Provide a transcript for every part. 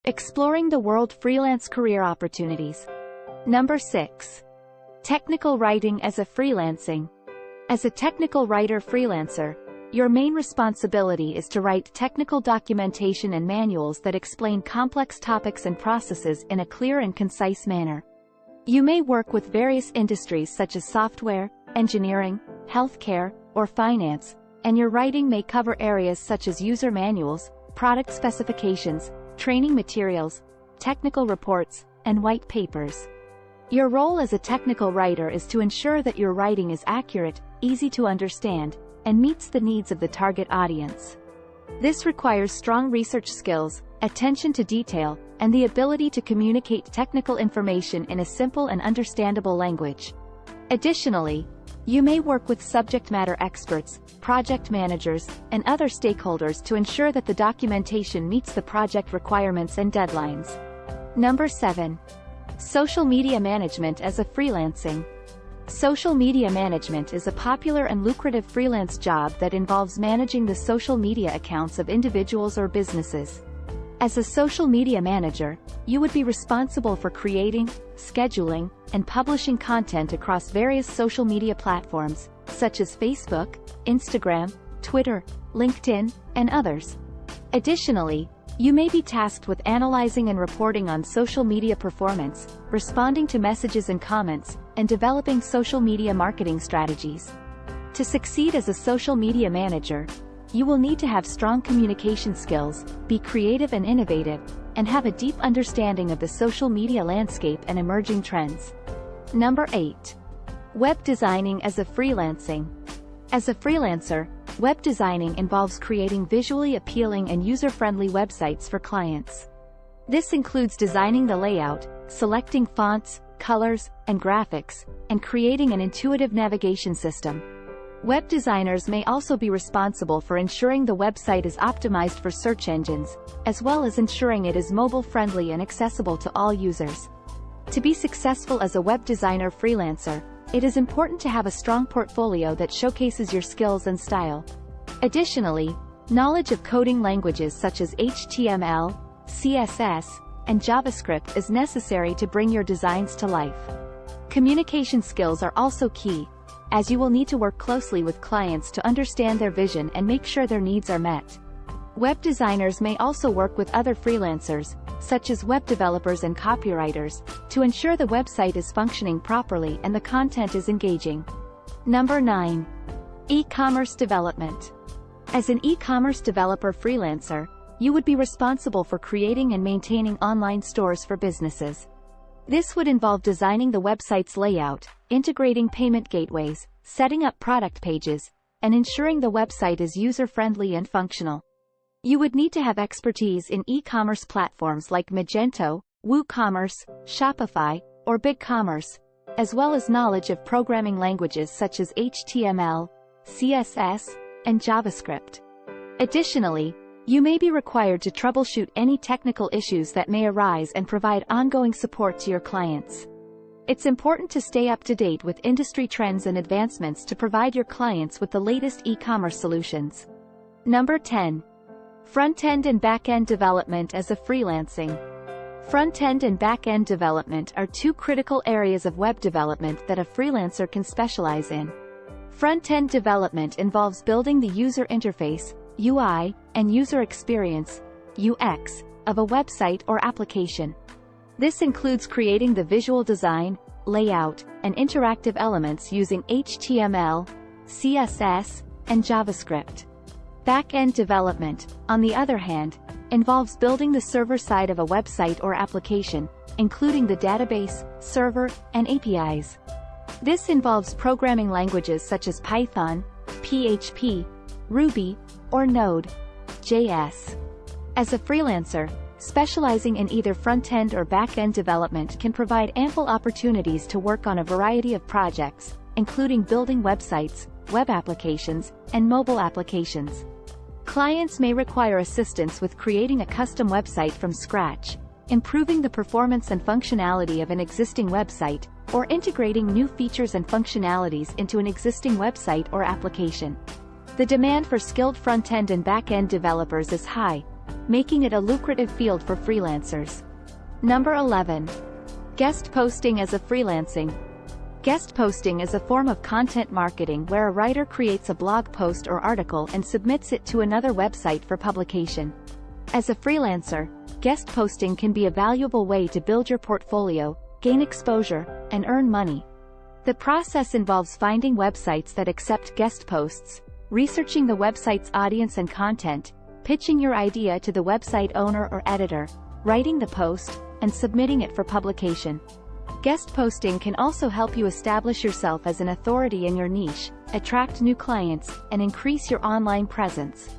Exploring the world freelance career opportunities. Number 6. Technical writing as a freelancing. As a technical writer freelancer, your main responsibility is to write technical documentation and manuals that explain complex topics and processes in a clear and concise manner. You may work with various industries such as software, engineering, healthcare, or finance, and your writing may cover areas such as user manuals, product specifications, training materials, technical reports, and white papers. Your role as a technical writer is to ensure that your writing is accurate, easy to understand, and meets the needs of the target audience. This requires strong research skills, attention to detail, and the ability to communicate technical information in a simple and understandable language. Additionally, you may work with subject matter experts, project managers, and other stakeholders to ensure that the documentation meets the project requirements and deadlines. Number 7. Social media management as a freelancing. Social media management is a popular and lucrative freelance job that involves managing the social media accounts of individuals or businesses. As a social media manager, you would be responsible for creating, scheduling, and publishing content across various social media platforms, such as Facebook, Instagram, Twitter, LinkedIn, and others. Additionally, you may be tasked with analyzing and reporting on social media performance, responding to messages and comments, and developing social media marketing strategies. To succeed as a social media manager, you will need to have strong communication skills, be creative and innovative, and have a deep understanding of the social media landscape and emerging trends. Number 8. Web designing as a freelancing. As a freelancer, web designing involves creating visually appealing and user-friendly websites for clients. This includes designing the layout, selecting fonts, colors, and graphics, and creating an intuitive navigation system. Web designers may also be responsible for ensuring the website is optimized for search engines, as well as ensuring it is mobile-friendly and accessible to all users. To be successful as a web designer freelancer, it is important to have a strong portfolio that showcases your skills and style. Additionally, knowledge of coding languages such as HTML, CSS, and JavaScript is necessary to bring your designs to life. Communication skills are also key, as you will need to work closely with clients to understand their vision and make sure their needs are met. Web designers may also work with other freelancers, such as web developers and copywriters, to ensure the website is functioning properly and the content is engaging. Number 9. E-commerce development. As an e-commerce developer freelancer, you would be responsible for creating and maintaining online stores for businesses. This would involve designing the website's layout, integrating payment gateways, setting up product pages, and ensuring the website is user-friendly and functional. You would need to have expertise in e-commerce platforms like Magento, WooCommerce, Shopify, or BigCommerce, as well as knowledge of programming languages such as HTML, CSS, and JavaScript. Additionally, you may be required to troubleshoot any technical issues that may arise and provide ongoing support to your clients. It's important to stay up to date with industry trends and advancements to provide your clients with the latest e-commerce solutions. Number 10. Frontend and Backend development as a freelancing. Frontend and backend development are two critical areas of web development that a freelancer can specialize in. Frontend development involves building the user interface, UI, and user experience, UX, of a website or application. This includes creating the visual design, layout, and interactive elements using HTML, CSS, and JavaScript. Backend development, on the other hand, involves building the server side of a website or application, including the database, server, and APIs. This involves programming languages such as Python, PHP, Ruby, or Node.js. As a freelancer, specializing in either front-end or back-end development can provide ample opportunities to work on a variety of projects, including building websites, web applications, and mobile applications. Clients may require assistance with creating a custom website from scratch, improving the performance and functionality of an existing website, or integrating new features and functionalities into an existing website or application. The demand for skilled front-end and back-end developers is high, making it a lucrative field for freelancers. Number 11. Guest posting as a freelancing. Guest posting is a form of content marketing where a writer creates a blog post or article and submits it to another website for publication. As a freelancer, guest posting can be a valuable way to build your portfolio, gain exposure, and earn money. The process involves finding websites that accept guest posts, researching the website's audience and content, pitching your idea to the website owner or editor, writing the post, and submitting it for publication. Guest posting can also help you establish yourself as an authority in your niche, attract new clients, and increase your online presence.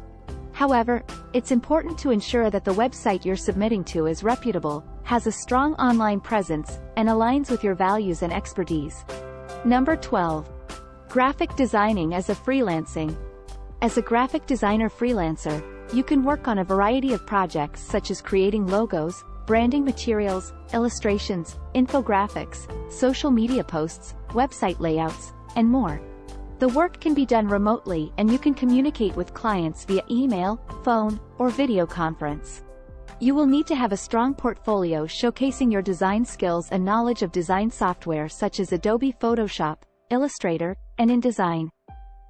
However, it's important to ensure that the website you're submitting to is reputable, has a strong online presence, and aligns with your values and expertise. Number 12. Graphic designing as a freelancing. As a graphic designer freelancer, you can work on a variety of projects such as creating logos, branding materials, illustrations, infographics, social media posts, website layouts, and more. The work can be done remotely and you can communicate with clients via email, phone, or video conference. You will need to have a strong portfolio showcasing your design skills and knowledge of design software such as Adobe Photoshop, Illustrator, and InDesign.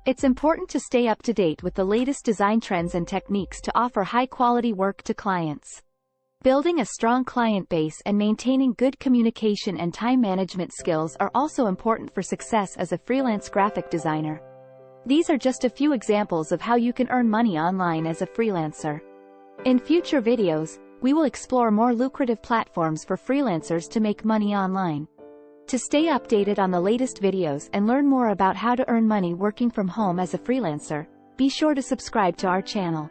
It's important to stay up to date with the latest design trends and techniques to offer high-quality work to clients. Building a strong client base and maintaining good communication and time management skills are also important for success as a freelance graphic designer. These are just a few examples of how you can earn money online as a freelancer. In future videos, we will explore more lucrative platforms for freelancers to make money online. To stay updated on the latest videos and learn more about how to earn money working from home as a freelancer, be sure to subscribe to our channel.